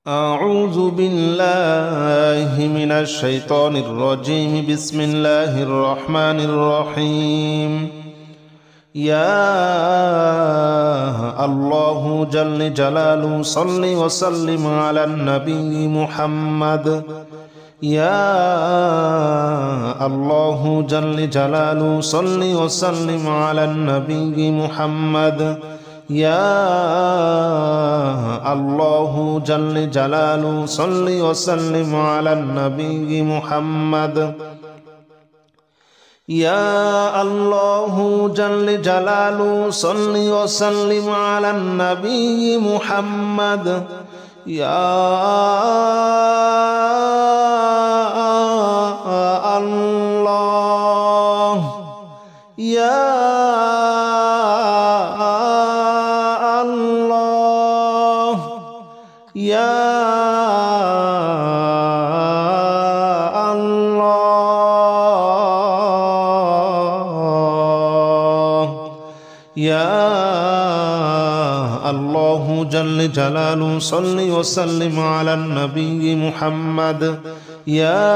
أعوذ بالله من الشيطان الرجيم. بسم الله الرحمن الرحيم. يا الله جل جلاله صل وسلم على النبي محمد. يا الله جل جلاله صل وسلم على النبي محمد. يا الله جل جلاله صل وسلم على النبي محمد. يا الله جل جلاله صل وسلم على النبي محمد. يا الله يا يا الله يا الله جل جلاله صل وسلم على النبي محمد. يا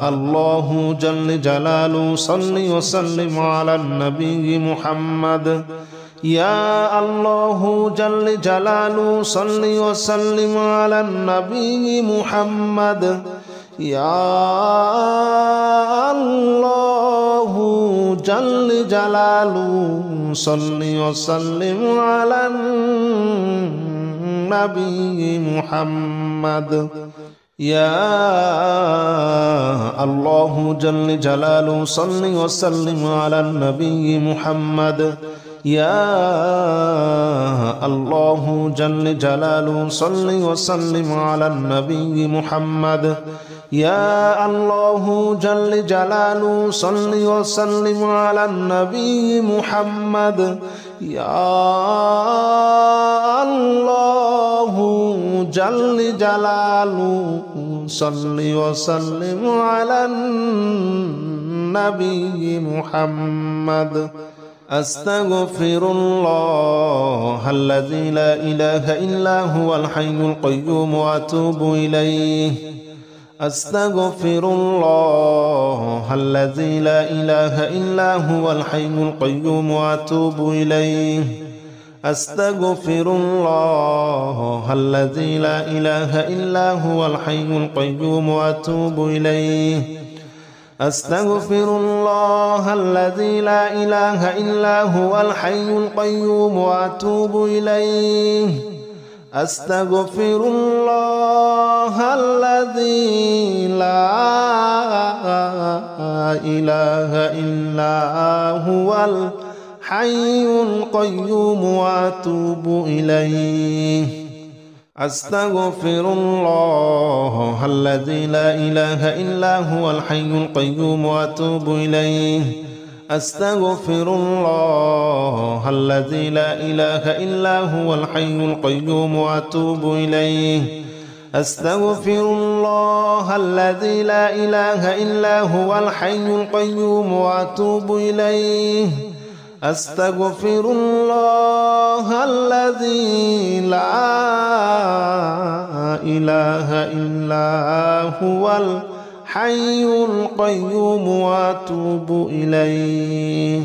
الله جل جلاله صل وسلم على النبي محمد. يا الله جل جلاله صل وسلم على النبي محمد. يا الله جل جلاله صل وسلم على النبي محمد. يا الله جل جلاله صل وسلم على النبي محمد. يا الله جل جلاله صل وسلم على النبي محمد. يا الله جل جلاله صل وسلم على النبي محمد. يا الله جل جلاله صل وسلم على النبي محمد. أستغفر الله الذي لا إله إلا هو الحي القيوم وأتوب إليه. أستغفر الله الذي لا إله إلا هو الحي القيوم وأتوب إليه. أستغفر الله الذي لا إله إلا هو الحي القيوم وأتوب إليه. أستغفر الله الذي لا إله إلا هو الحي القيوم وأتوب إليه. أستغفر الله الذي لا إله إلا هو الحي القيوم وأتوب إليه. أستغفر الله الذي لا إله إلا هو الحي القيوم وأتوب إليه. أستغفر الله الذي لا إله إلا هو الحي القيوم وأتوب إليه. أستغفر الله الذي لا إله إلا هو الحي القيوم وأتوب إليه. أستغفر الله الذي لا إله إلا هو الحي القيوم وأتوب إليه.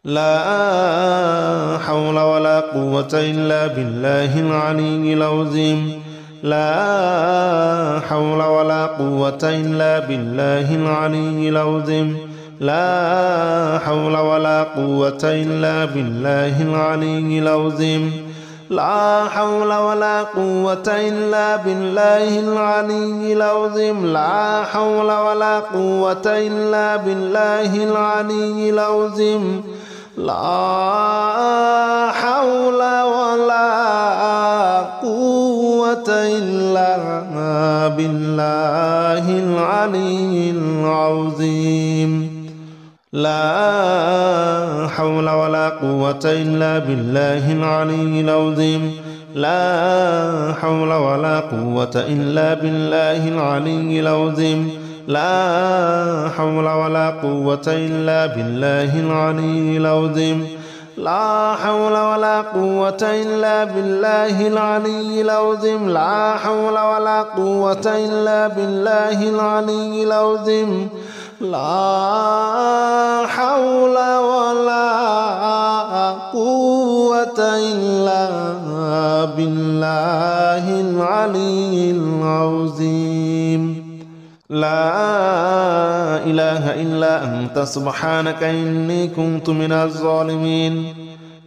لا حول ولا قوة إلا بالله العلي العظيم. لا حول ولا قوة إلا بالله العلي العظيم. لا حول ولا قوة إلا بالله العلي العظيم. لا حول ولا قوة إلا بالله العلي العظيم. لا حول ولا قوة إلا بالله العلي العظيم. لا حول ولا قوة إلا بالله العلي العظيم. لا حول ولا قوة إلا بالله العلي العظيم. لا حول ولا قوة إلا بالله العلي العظيم. لا حول ولا قوة إلا بالله العلي العظيم. لا حول ولا قوة إلا بالله العلي العظيم لا حول ولا قوة إلا بالله العلي العظيم لا حول ولا قوة إلا بالله العلي العظيم لا إله إلا أنت سبحانك إني كنت من الظالمين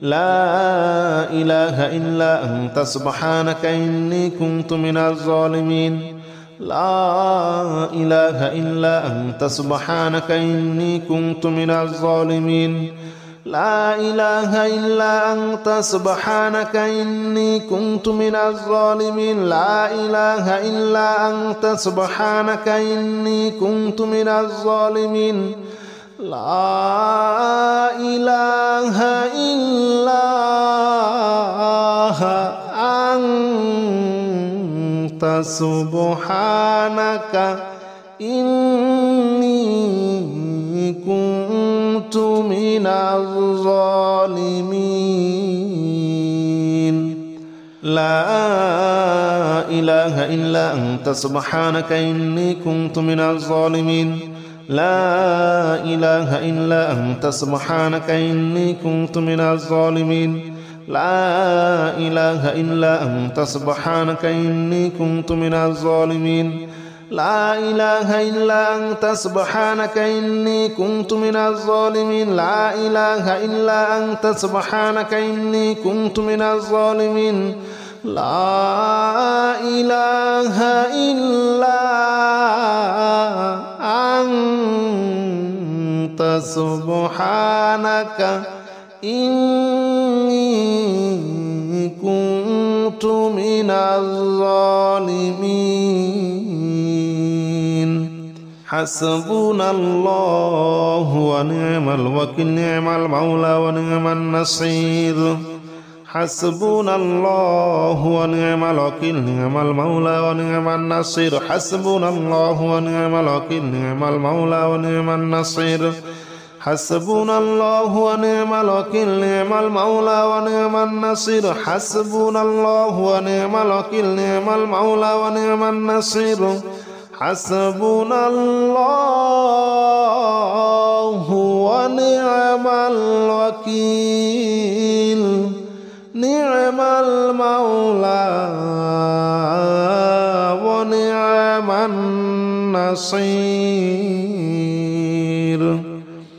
لا إله إلا أنت سبحانك إني كنت من الظالمين لا إله إلا أنت سبحانك إني كنت من الظالمين لا إله إلا أنت سبحانك إني كنت من الظالمين لا إله إلا أنت سبحانك إني كنت من الظالمين لا إله إلا أنت سبحانك إني كنت من الظالمين لا إله إلا أنت سبحانك إني كنت من الظالمين لا إله إلا أنت سبحانك إني كنت من الظالمين لا إله إلا أنت سبحانك إني كنت من الظالمين لا إله إلا أنت سبحانك إني كنت من الظالمين لا إله إلا أنت سبحانك إني كنت من الظالمين لا إله إلا أنت سبحانك إني كنت من الظالمين حسبنا الله ونعم الوكيل نعم المولى ونعم النصير حسبنا الله ونعم الوكيل نعم المولى ونعم النصير حسبنا الله ونعم الوكيل نعم المولى ونعم النصير حسبنا الله ونعم الوكيل نعم المولى ونعم النصير حسبنا الله ونعم الوكيل نعم المولى ونعم النصير حسبنا الله ونعم الوكيل نعم المولى ونعم النصير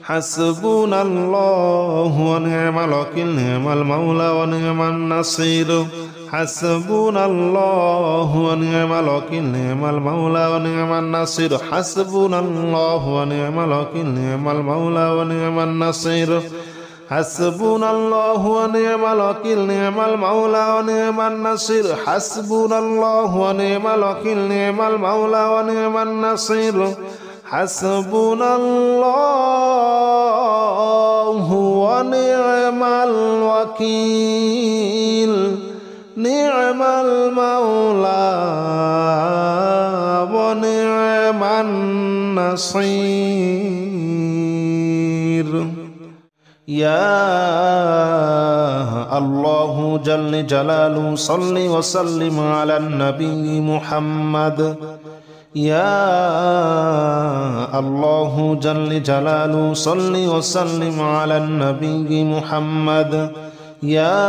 حسبنا الله ونعم الوكيل نعم المولى ونعم النصير حسبنا الله ونعم الوكيل نعم المولى ونعم النصير حسبنا الله ونعم الوكيل نعم المولى ونعم النصير حسبنا الله ونعم الوكيل نعم المولى ونعم النصير حسبنا الله ونعم الوكيل نعم المولى ونعم النصير حسبنا الله ونعم الوكيل نعم المولى ونعم النصير يا الله جل جلاله صل وسلم على النبي محمد يا الله جل جلاله صل وسلم على النبي محمد يا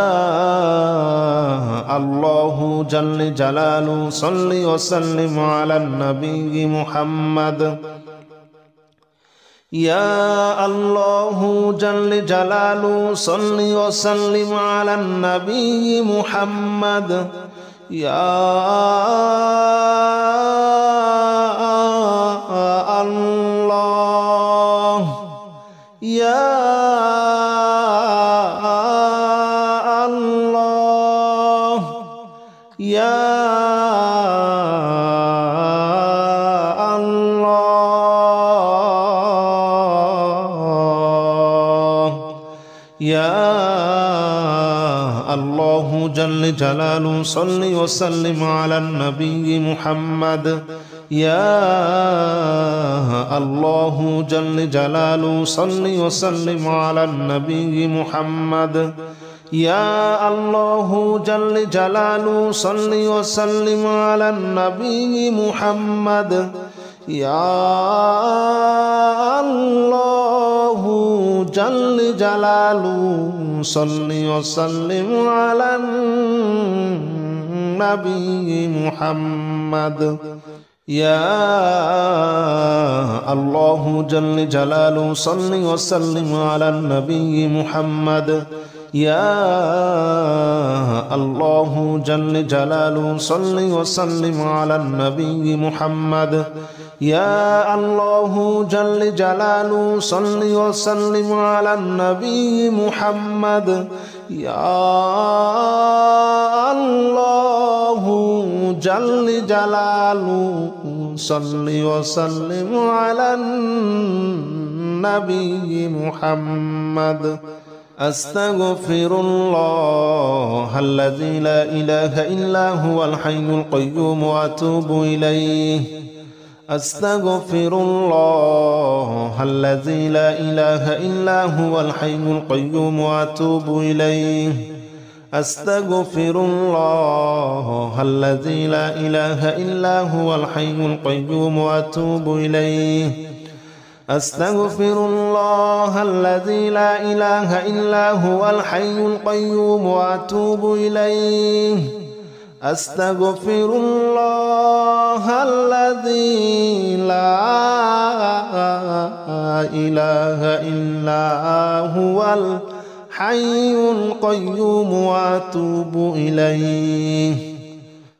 الله جل جلاله صل وسلم على النبي محمد يا الله جل جلاله صل وسلم على النبي محمد يا الله يا الله يا يا الله جل جلاله صل وسلم على النبي محمد يا الله جل جلاله صل وسلم على النبي محمد يا الله جل جلاله صل وسلم على النبي محمد يا الله جل جلاله صل وسلم على النبي محمد يا الله جل جلاله صل وسلم على النبي محمد يا الله جل جلاله صل وسلم على النبي محمد يا الله جل جلاله صل وسلم على النبي محمد يا الله جل جلاله صل وسلم على النبي محمد أستغفر الله الذي لا إله إلا هو الحي القيوم وأتوب إليه أستغفر الله الذي لا إله إلا هو الحي القيوم وأتوب إليه أستغفر الله الذي لا إله إلا هو الحي القيوم وأتوب إليه أستغفر الله الذي لا إله إلا هو الحي القيوم وأتوب إليه أستغفر الله الذي لا إله إلا هو الحي القيوم وأتوب إليه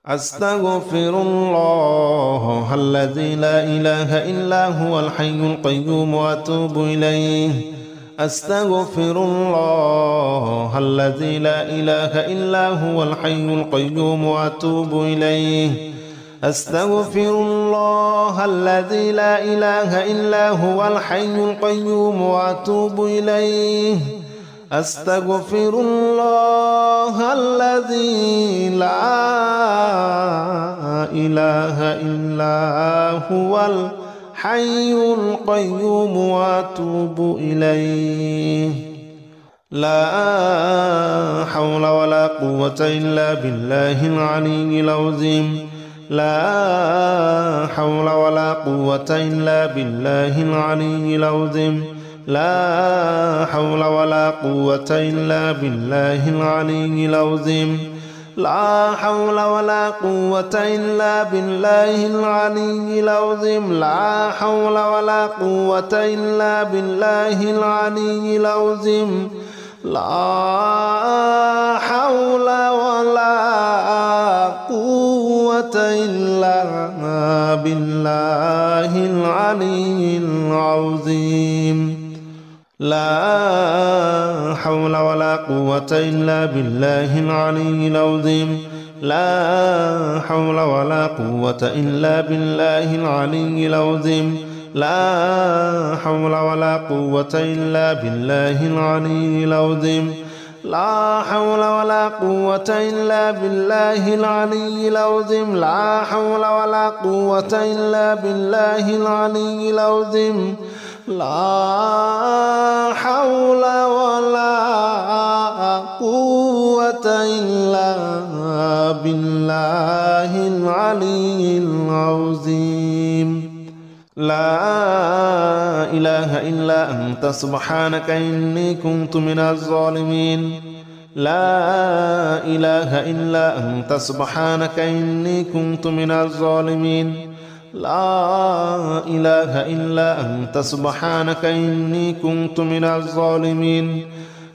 أستغفر الله الذي لا إله إلا هو الحي القيوم وأتوب إليه أستغفر الله الذي لا إله إلا هو الحي القيوم وأتوب إليه أستغفر الله الذي لا إله إلا هو الحي القيوم وأتوب إليه أستغفر الله الذي لا إله إلا هو الحي القيوم وأتوب إليه لا حول ولا قوة إلا بالله العلي العظيم لا حول ولا قوة إلا بالله العلي العظيم لا حول ولا قوة إلا بالله العلي العظيم لا حول ولا قوة إلا بالله العلي العظيم لا حول ولا قوة إلا بالله العلي العظيم لا حول ولا قوة إلا بالله العلي العظيم لا حول ولا قوة إلا بالله العلي العظيم لا حول ولا قوة إلا بالله العلي العظيم لا حول ولا قوة إلا بالله العلي العظيم لا حول ولا قوة إلا بالله العلي العظيم لا حول ولا قوة إلا بالله العلي العظيم لا حول ولا قوة إلا بالله العلي العظيم لا إله إلا أنت سبحانك إني كنت من الظالمين لا إله إلا أنت سبحانك إني كنت من الظالمين لا إله إلا أنت سبحانك إني كنت من الظالمين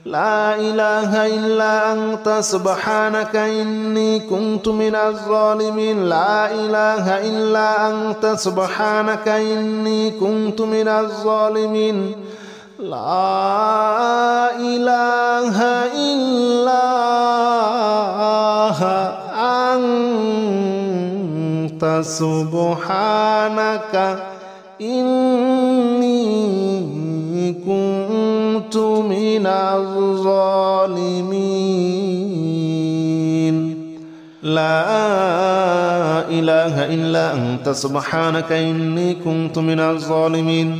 لا إله إلا أنت سبحانك إني كنت من الظالمين لا إله إلا أنت سبحانك إني كنت من الظالمين لا إله إلا أنت سبحانك إني كنت من الظالمين لا إله إلا أنت سبحانك إني كنت من الظالمين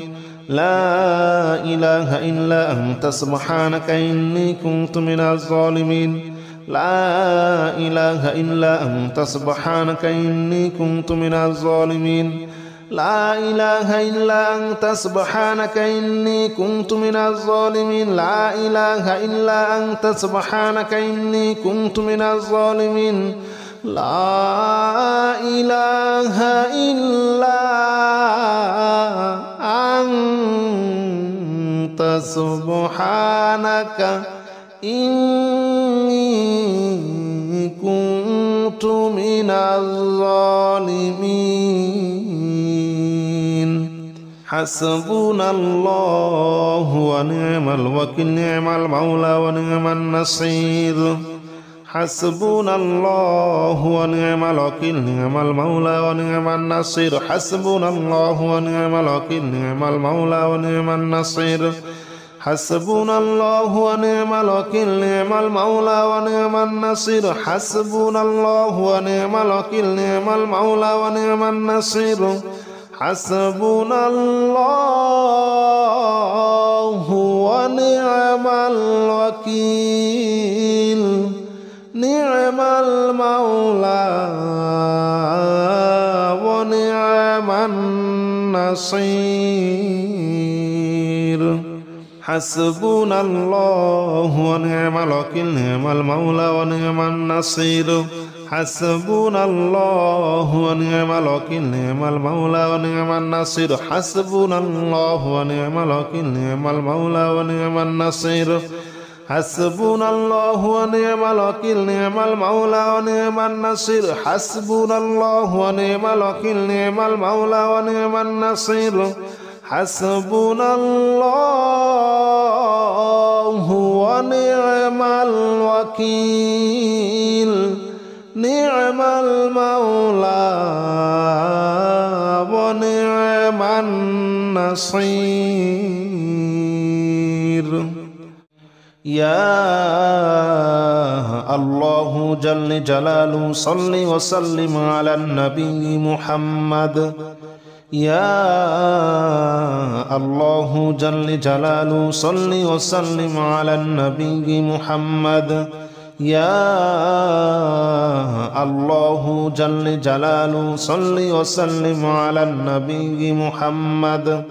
لا إله إلا أنت سبحانك إني كنت من الظالمين لا إله إلا أنت سبحانك إني كنت من الظالمين لا إله إلا أنت سبحانك إني كنت من الظالمين لا إله إلا أنت سبحانك إني كنت من الظالمين لا إله إلا أنت سبحانك إني كنت من الظالمين حسبنا الله ونعم الوكيل نعم المولى ونعم النصير حسبنا الله ونعم الوكيل نعم المولى ونعم النصير حسبنا الله ونعم الوكيل نعم المولى ونعم النصير حسبنا الله ونعم الوكيل نعم المولى ونعم النصير حسبنا الله ونعم الوكيل نعم المولى ونعم النصير حسبنا الله ونعم الوكيل نعم المولى ونعم النصير حسبنا الله ونعم الوكيل نعم المولى ونعم النصير حسبنا الله ونعم الوكيل نعم المولى ونعم النصير حسبنا الله ونعم الوكيل نعم المولى ونعم النصير حسبنا الله ونعم الوكيل نعم المولى ونعم النصير حسبنا الله ونعم الوكيل نعم المولى ونعم النصير حسبنا الله ونعم الوكيل نعم المولى ونعم النصير يا الله جل جلاله صل وسلم على النبي محمد يا الله جل جلاله صل وسلم على النبي محمد يا الله جل جلاله صل وسلم على النبي محمد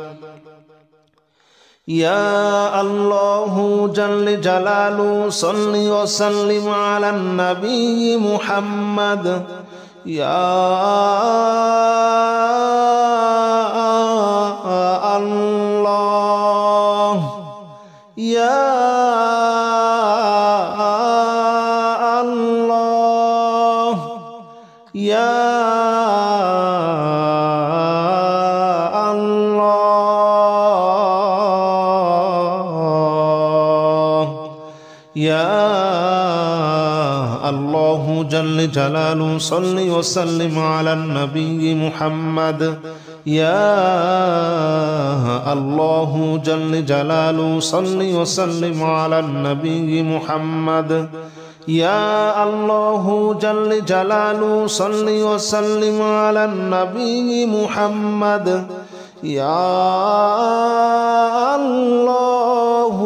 يا الله جل جلاله صل وسلم على النبي محمد يا الله يا الله يا يا الله جل جلاله صل وسلم على النبي محمد يا الله جل جلاله صل وسلم على النبي محمد يا الله جل جلاله صل وسلم على النبي محمد يا الله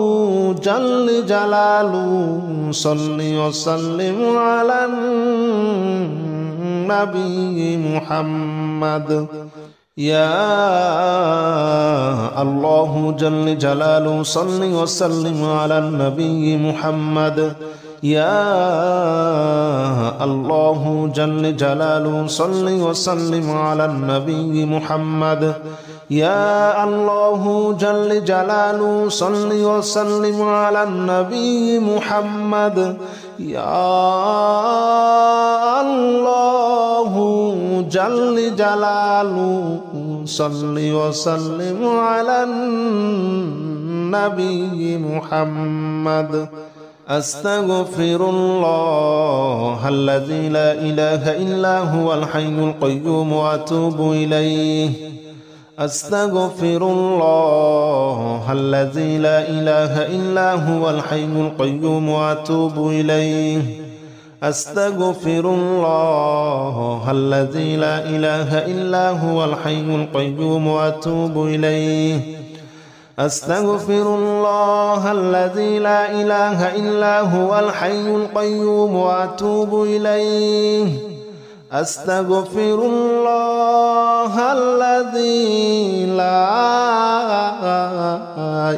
جل جلاله صل وسلم على النبي محمد يا الله جل جلاله صل وسلم على النبي محمد يا الله جل جلاله صل وسلم على النبي محمد يا الله جل جلاله صل وسلم على النبي محمد يا الله جل جلاله صل وسلم على النبي محمد أستغفر الله الذي لا إله إلا هو الحي القيوم وأتوب إليه أستغفر الله الذي لا إله إلا هو الحي القيوم وأتوب إليه أستغفر الله الذي لا إله إلا هو الحي القيوم وأتوب إليه أستغفر الله الذي لا إله إلا هو الحي القيوم وأتوب إليه أستغفر الله الذي لا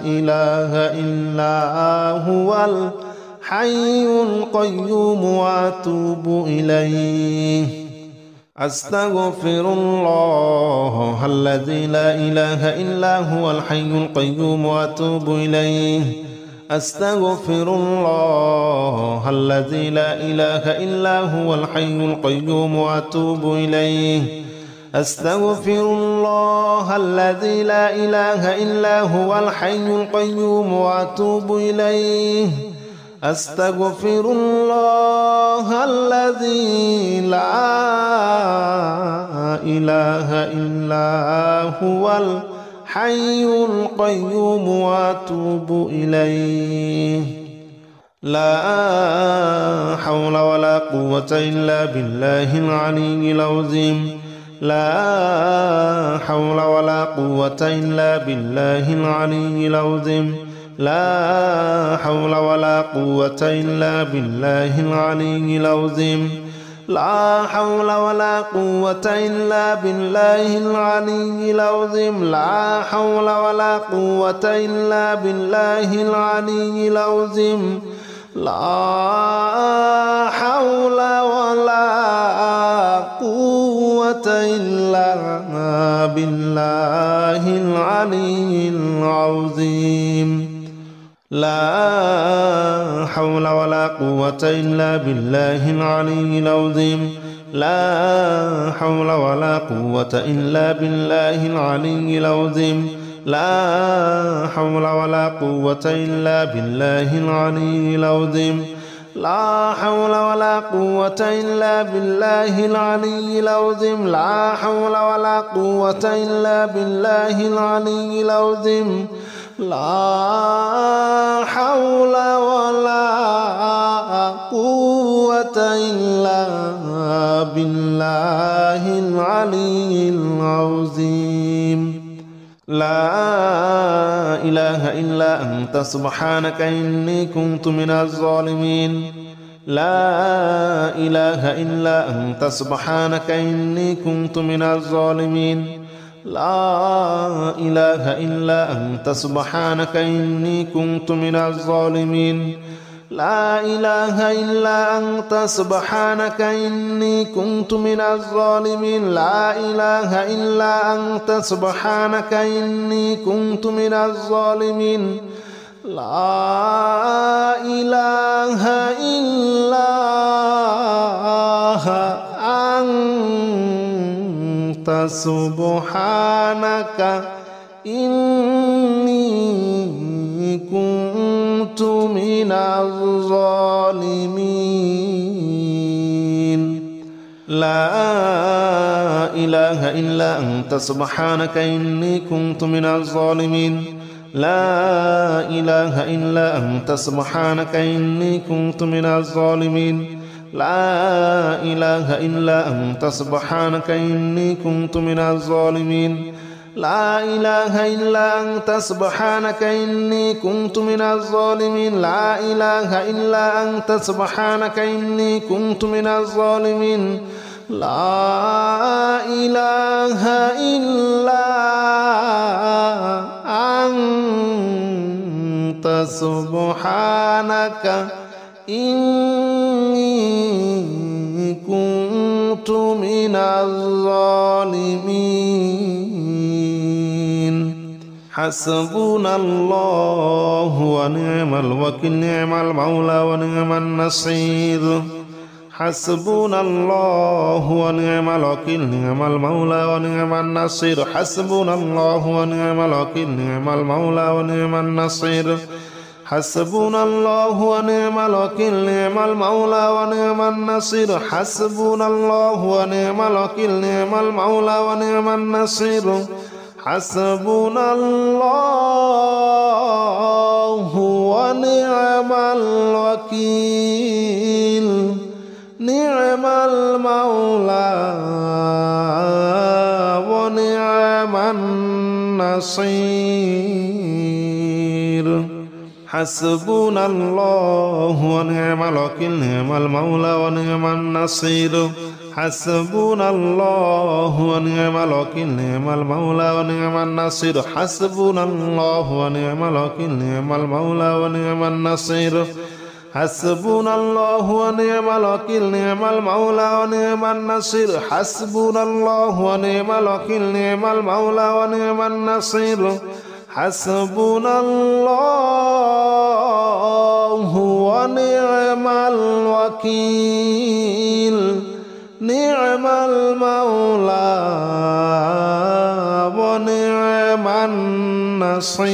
إله إلا هو الحي القيوم وأتوب إليه أستغفر الله الذي لا إله إلا هو الحي القيوم وأتوب إليه أستغفر الله الذي لا إله إلا هو الحي القيوم وأتوب إليه أستغفر الله الذي لا إله إلا هو الحي القيوم وأتوب إليه أستغفر الله الذي لا إله إلا هو الحي القيوم وأتوب إليه لا حول ولا قوة إلا بالله العلي العظيم لا حول ولا قوة إلا بالله العلي العظيم لا حول ولا قوة إلا بالله العلي العظيم لا حول ولا قوة إلا بالله العلي العظيم لا حول ولا قوة إلا بالله العلي العظيم لا حول ولا قوة إلا بالله العلي العظيم لا حول ولا قوة إلا بالله العلي العظيم لا حول ولا قوة إلا بالله العلي العظيم لا حول ولا قوة إلا بالله العلي العظيم لا حول ولا قوة إلا بالله العلي العظيم لا حول ولا قوة إلا بالله العلي العظيم لا حول ولا قوة إلا بالله العلي العظيم لا إله إلا أنت سبحانك إني كنت من الظالمين لا إله إلا أنت سبحانك إني كنت من الظالمين لا إله إلا أنت سبحانك إني كنت من الظالمين لا إله إلا أنت سبحانك إني كنت من الظالمين لا إله إلا أنت سبحانك إني كنت من الظالمين لا إله إلا أنت سبحانك إني كنت من الظالمين لا إله إلا أنت سبحانك إني كنت من الظالمين لا إله إلا أنت سبحانك إني كنت من الظالمين لا إله إلا أنت سبحانك إني كنت من الظالمين لا إله إلا أنت سبحانك إني كنت من الظالمين لا إله إلا أنت سبحانك إني كنت من الظالمين لا إله إلا أنت سبحانك إني كنت من الظالمين حسبنا الله ونعم الوكيل نعم المولى ونعم النصير حسبنا الله ونعم الوكيل نعم المولى ونعم النصير حسبنا الله ونعم الوكيل نعم المولى ونعم النصير حسبنا الله ونعم الوكيل نعم المولى ونعم النصير حسبنا الله ونعم الوكيل نعم المولى ونعم النصير حسبنا الله ونعم الوكيل نعم المولى ونعم النصير حسبنا الله ونعم الوكيل نعم المولى ونعم النصير حسبنا الله ونعم الوكيل نعم المولى ونعم النصير حسبنا الله ونعم الوكيل نعم المولى ونعم النصير حسبنا الله ونعم الوكيل نعم المولى ونعم النصير حسبنا الله ونعم الوكيل نعم المولى ونعم النصير حسبنا الله ونعم الوكيل نعم المولى ونعم النصير